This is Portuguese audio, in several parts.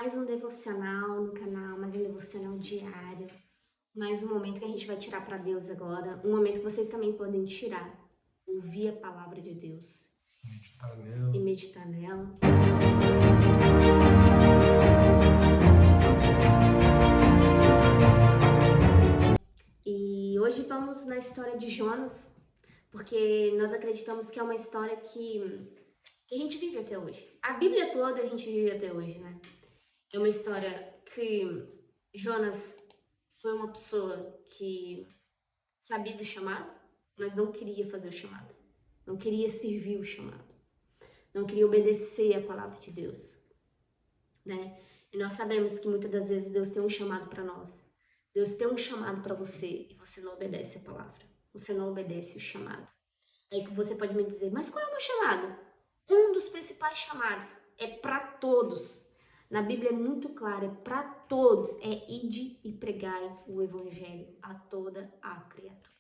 mais um devocional no canal, mais um devocional diário, mais um momento que a gente vai tirar para Deus agora, um momento que vocês também podem tirar, ouvir a palavra de Deus e meditar nela. E hoje vamos na história de Jonas, porque nós acreditamos que é uma história que a gente vive até hoje. A Bíblia toda a gente vive até hoje, né? É uma história que Jonas foi uma pessoa que sabia do chamado, mas não queria fazer o chamado. Não queria servir o chamado. Não queria obedecer a palavra de Deus, né? E nós sabemos que muitas das vezes Deus tem um chamado para nós. Deus tem um chamado para você e você não obedece a palavra. Você não obedece o chamado. Aí que você pode me dizer, mas qual é o meu chamado? Um dos principais chamados é para todos. Na Bíblia é muito claro, é para todos. É ide e pregai o evangelho a toda a criatura.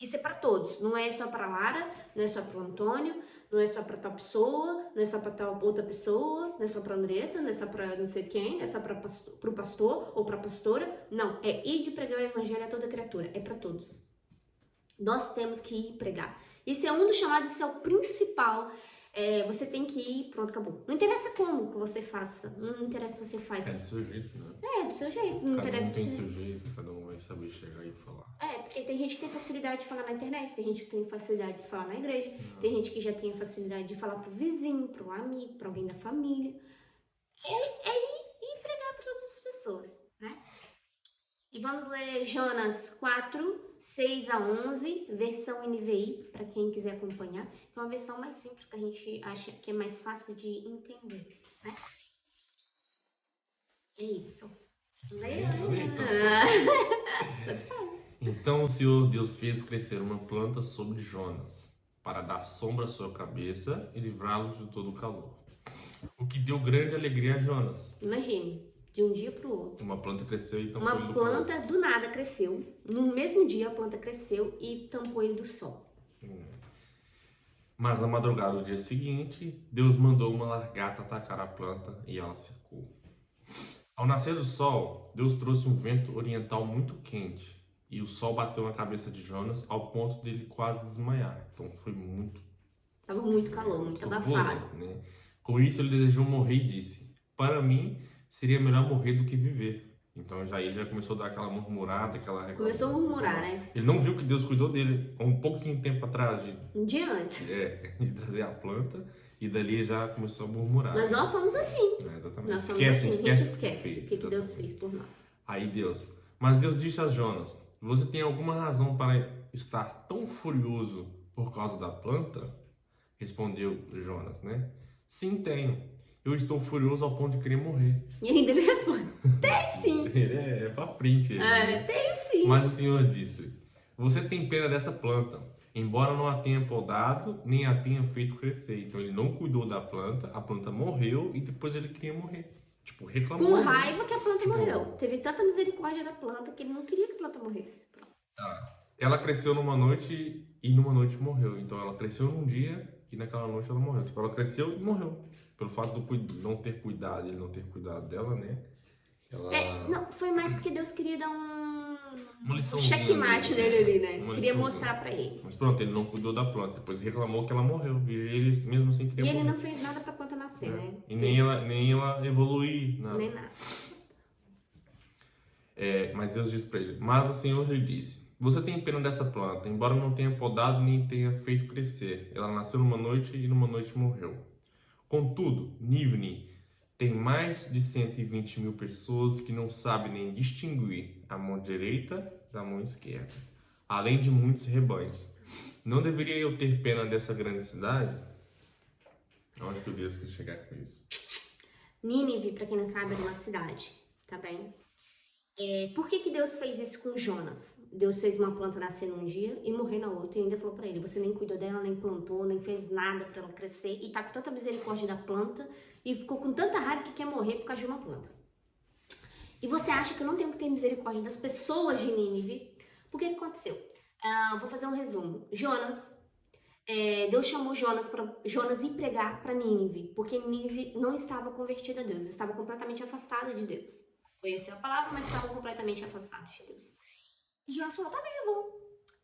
Isso é para todos, não é só para Lara, não é só para o Antônio, não é só para tal pessoa, não é só para tal outra pessoa, não é só para Andressa, não é só para não sei quem, não é só para o pastor ou para a pastora. Não, é ide e pregar o evangelho a toda criatura, é para todos. Nós temos que ir pregar. Isso é um dos chamados, isso é o principal. Você tem que ir, pronto, acabou. Não interessa como que você faça, não interessa se você faz. É do seu jeito, né? É, do seu jeito, não Cada interessa. um tem seu jeito, cada um vai saber chegar e falar. Porque tem gente que tem facilidade de falar na internet, tem gente que tem facilidade de falar na igreja, tem gente que já tem facilidade de falar pro vizinho, pro amigo, pra alguém da família. Ir pregar para todas as pessoas, né? E vamos ler Jonas 4, 6 a 11, versão NVI, para quem quiser acompanhar, que é uma versão mais simples, que a gente acha que é mais fácil de entender, né? É isso. Leia. Tanto faz. Então o Senhor Deus fez crescer uma planta sobre Jonas, para dar sombra à sua cabeça e livrá-lo de todo o calor. O que deu grande alegria a Jonas. Imagine, de um dia para o outro. Uma planta cresceu e tampou ele Uma do calor. planta do nada cresceu. No mesmo dia a planta cresceu e tampou ele do sol. Mas na madrugada do dia seguinte, Deus mandou uma lagarta atacar a planta e ela secou. Ao nascer do sol, Deus trouxe um vento oriental muito quente e o sol bateu na cabeça de Jonas ao ponto dele quase desmaiar. Então foi muito Tava muito calor, muito abafado. turbulento, né? Com isso ele desejou morrer e disse: para mim seria melhor morrer do que viver. Então ele já começou a dar aquela murmurada, aquela Começou a murmurar, né? Ele não viu que Deus cuidou dele há um pouquinho tempo atrás Um dia antes. de trazer a planta e dali já começou a murmurar. Mas nós somos assim. Exatamente. Nós somos assim, a gente esquece o que Deus fez por nós. Aí mas Deus disse a Jonas: você tem alguma razão para estar tão furioso por causa da planta? Respondeu Jonas, né? Sim, tenho. Eu estou furioso ao ponto de querer morrer. E ainda ele responde: tem sim. Ele é pra frente. Tem sim. Mas o Senhor disse: você tem pena dessa planta, embora não a tenha podado, nem a tenha feito crescer. Então ele não cuidou da planta, a planta morreu e depois ele queria morrer. Tipo, reclamou. Com raiva que a planta morreu. Teve tanta misericórdia da planta que ele não queria que a planta morresse. Ela cresceu numa noite e numa noite morreu. Então ela cresceu num dia e naquela noite ela morreu. Tipo, ela cresceu e morreu. Pelo fato de não ter cuidado, ele não ter cuidado dela, né? Não, foi mais porque Deus queria dar Uma liçãozinha, checkmate nele ali, né? Uma Queria liçãozinha. mostrar pra ele. Mas pronto, ele não cuidou da planta. Depois reclamou que ela morreu. E ele mesmo assim queria E morrer. ele não fez nada pra planta nascer, né? E nem ela evoluir. Nada. Nem nada. Mas Deus disse para ele: mas o Senhor lhe disse: você tem pena dessa planta, embora não tenha podado nem tenha feito crescer. Ela nasceu numa noite e numa noite morreu. Contudo, Nivni tem mais de 120 mil pessoas que não sabem nem distinguir a mão direita da mão esquerda, além de muitos rebanhos. Não deveria eu ter pena dessa grande cidade? Onde que Deus quer chegar com isso? Nínive, pra quem não sabe, era uma cidade, tá bem? Por que Deus fez isso com Jonas? Deus fez uma planta nascer num dia e morrer na outra. E ainda falou pra ele: você nem cuidou dela, nem plantou, nem fez nada pra ela crescer. E tá com tanta misericórdia da planta e ficou com tanta raiva que quer morrer por causa de uma planta. E você acha que eu não tenho que ter misericórdia das pessoas de Nínive? Por que aconteceu? Vou fazer um resumo. Jonas Deus chamou Jonas para Jonas ir pregar para Nínive, porque Nínive não estava convertida a Deus, estava completamente afastada de Deus. Conheceu a palavra, mas estava completamente afastado de Deus. E Jonas falou, tá bem, eu vou.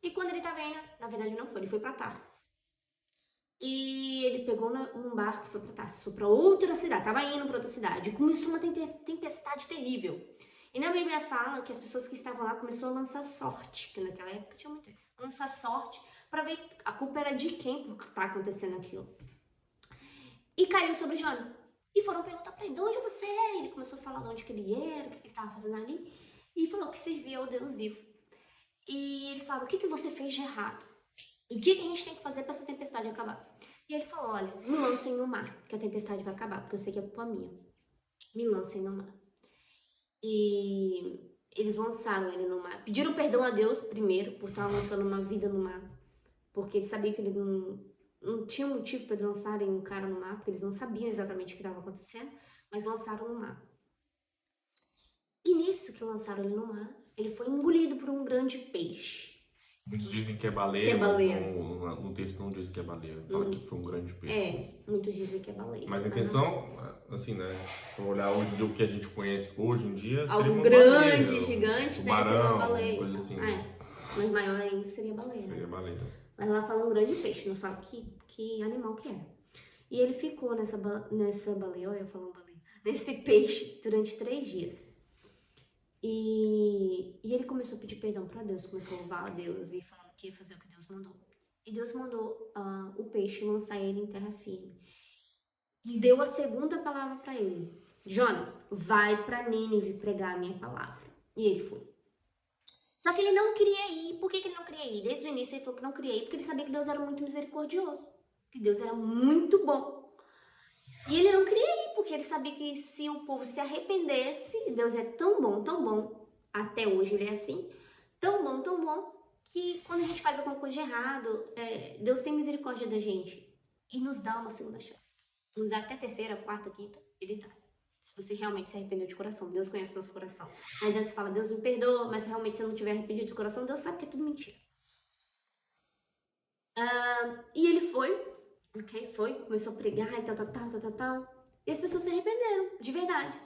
E quando ele estava indo, na verdade não foi, ele foi para Tarsis. E ele pegou um barco e foi para Tarsis, foi para outra cidade, estava indo para outra cidade. E começou uma tempestade terrível. E na Bíblia fala que as pessoas que estavam lá começaram a lançar sorte, que naquela época tinha muito isso, lançar sorte para ver a culpa era de quem por estar acontecendo aquilo. E caiu sobre Jonas. E foram perguntar para ele, de onde você é? Ele começou a falar de onde que ele era, o que ele estava fazendo ali. E falou que servia ao Deus vivo. E eles falaram, o que você fez de errado? O que a gente tem que fazer para essa tempestade acabar? E ele falou, olha, me lancem no mar, que a tempestade vai acabar, porque eu sei que é culpa minha. Me lancem no mar. E eles lançaram ele no mar. Pediram perdão a Deus primeiro, por estar lançando uma vida no mar. Porque eles sabiam que ele não tinha motivo para eles lançarem um cara no mar, porque eles não sabiam exatamente o que estava acontecendo, mas lançaram no mar. E nisso que lançaram ele no mar, ele foi engolido por um grande peixe. Muitos dizem que é baleia, Que é baleia. mas no texto não diz que é baleia. Fala que foi um grande peixe. Muitos dizem que é baleia. Mas a intenção, assim, né? Se olhar hoje do que a gente conhece hoje em dia, seria algo uma grande, baleia, gigante, tubarão, seria uma baleia. coisa assim. Mas maior ainda seria baleia. Seria baleia. Mas lá fala um grande peixe, não fala que animal que é. E ele ficou nessa baleia, olha eu falando baleia, nesse peixe durante 3 dias. E ele começou a pedir perdão para Deus, começou a louvar a Deus e falando que ia fazer o que Deus mandou. E Deus mandou o peixe lançar ele em terra firme. E deu a segunda palavra para ele. Jonas, vai para Nínive pregar a minha palavra. E ele foi. Só que ele não queria ir. Por que ele não queria ir? Desde o início ele falou que não queria ir, porque ele sabia que Deus era muito misericordioso. Que Deus era muito bom. E ele não queria ir, porque ele sabia que se o povo se arrependesse, Deus é tão bom, até hoje ele é assim, tão bom, que quando a gente faz alguma coisa de errado, Deus tem misericórdia da gente e nos dá uma segunda chance. Nos dá até 3ª, 4ª, 5ª, ele dá. Se você realmente se arrependeu de coração, Deus conhece o nosso coração. Não adianta você falar, Deus me perdoa, mas se realmente você não tiver arrependido de coração, Deus sabe que é tudo mentira. E ele foi, começou a pregar e tal. E as pessoas se arrependeram, de verdade.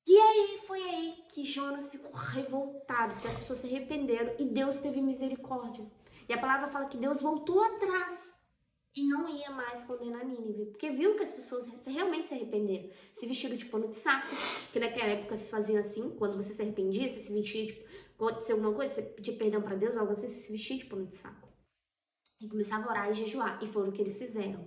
E aí, foi aí que Jonas ficou revoltado, porque as pessoas se arrependeram e Deus teve misericórdia. E a palavra fala que Deus voltou atrás e não ia mais condenar Nínive, porque viu que as pessoas realmente se arrependeram. Se vestiram de pano de saco, que naquela época se fazia assim, quando você se arrependia, você se vestia, tipo, quando acontecia alguma coisa, você pedia perdão para Deus, algo assim, você se vestia de pano de saco. E começava a orar e jejuar, e foi o que eles fizeram.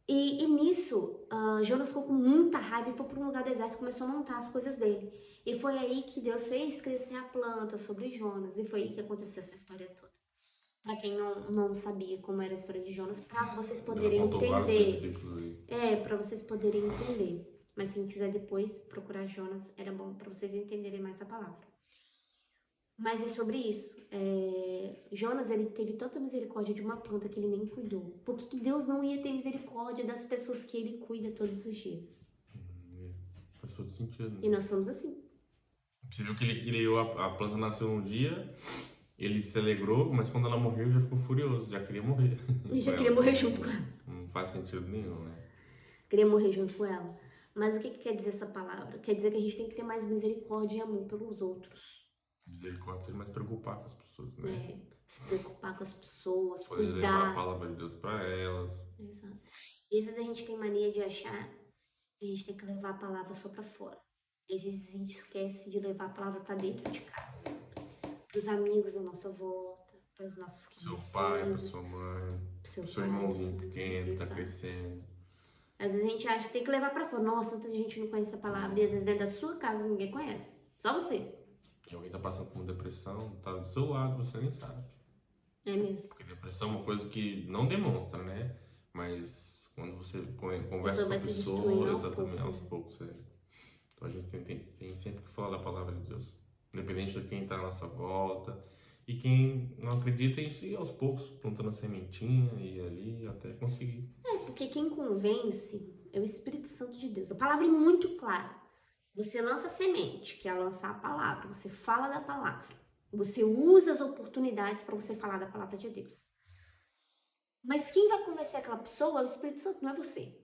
E nisso, Jonas ficou com muita raiva e foi para um lugar deserto e começou a montar as coisas dele. E foi aí que Deus fez crescer a planta sobre Jonas, e foi aí que aconteceu essa história toda. Para quem não sabia como era a história de Jonas, para vocês poderem entender. Para vocês poderem entender. Mas quem quiser depois procurar Jonas, era bom para vocês entenderem mais a palavra. Mas é sobre isso. Jonas, ele teve tanta misericórdia de uma planta que ele nem cuidou. Por que Deus não ia ter misericórdia das pessoas que ele cuida todos os dias? Faz todo sentido. Né? E nós somos assim. Você viu que ele criou, a planta nasceu um dia, ele se alegrou, mas quando ela morreu já ficou furioso, já queria morrer. E já queria morrer junto com ela. Não faz sentido nenhum, né? Queria morrer junto com ela. Mas o que quer dizer essa palavra? Quer dizer que a gente tem que ter mais misericórdia e amor pelos outros. Misericórdia, seja mais preocupar com as pessoas, né? Se preocupar com as pessoas, poder cuidar. levar a palavra de Deus para elas. Exato. E às vezes a gente tem mania de achar que a gente tem que levar a palavra só para fora. E às vezes a gente esquece de levar a palavra para dentro de casa. Para os amigos da nossa volta, para os nossos conhecidos. Seu pai, para sua mãe, para seu irmãozinho pequeno que está crescendo. Às vezes a gente acha que tem que levar para fora. Nossa, tanta gente não conhece a palavra. E às vezes dentro da sua casa ninguém conhece. Só você. E alguém tá passando por uma depressão, tá do seu lado, você nem sabe. É mesmo. Porque depressão é uma coisa que não demonstra, né? Mas quando você conversa com a pessoa, exatamente, aos poucos. Então a gente tem sempre que falar da palavra de Deus. Independente de quem tá à nossa volta. E quem não acredita, a gente ir aos poucos, plantando a sementinha e ali até conseguir. Porque quem convence é o Espírito Santo de Deus. A palavra é muito clara. Você lança a semente, que é lançar a palavra. Você fala da palavra. Você usa as oportunidades para você falar da palavra de Deus. Mas quem vai convencer aquela pessoa é o Espírito Santo, não é você.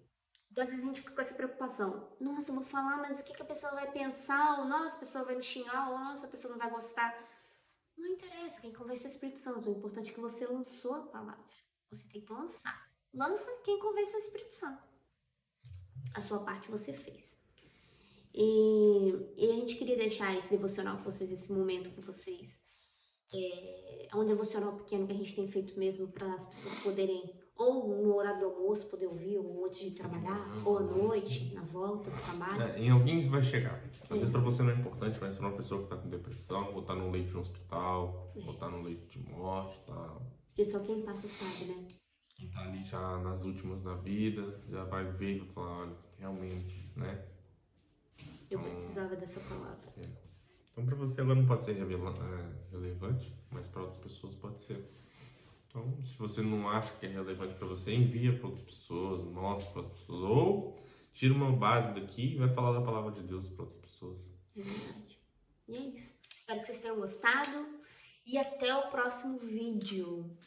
Então, às vezes a gente fica com essa preocupação. Nossa, eu vou falar, mas o que a pessoa vai pensar? Ou, nossa, a pessoa vai me xingar? Ou, nossa, a pessoa não vai gostar? Não interessa, quem convence é o Espírito Santo. O importante é que você lançou a palavra. Você tem que lançar. Lança quem convence é o Espírito Santo. A sua parte você fez. E a gente queria deixar esse devocional com vocês, esse momento com vocês. É um devocional pequeno que a gente tem feito mesmo para as pessoas poderem, ou no horário do almoço, poder ouvir, ou antes de trabalhar, ou à noite, na volta do trabalho. Em alguém isso vai chegar. Às vezes pra você não é importante, mas pra uma pessoa que tá com depressão, ou tá no leito de um hospital, ou tá no leito de morte, tá... Porque só quem passa sabe, né? Quem tá ali já nas últimas da vida, já vai ver e vai falar, olha, realmente, né? Eu precisava dessa palavra. Então pra você agora não pode ser relevante, mas pra outras pessoas pode ser. Então, se você não acha que é relevante pra você, envia pra outras pessoas, mostra pra outras pessoas, ou tira uma base daqui e vai falar da palavra de Deus pra outras pessoas. É verdade. E é isso. Espero que vocês tenham gostado. E até o próximo vídeo.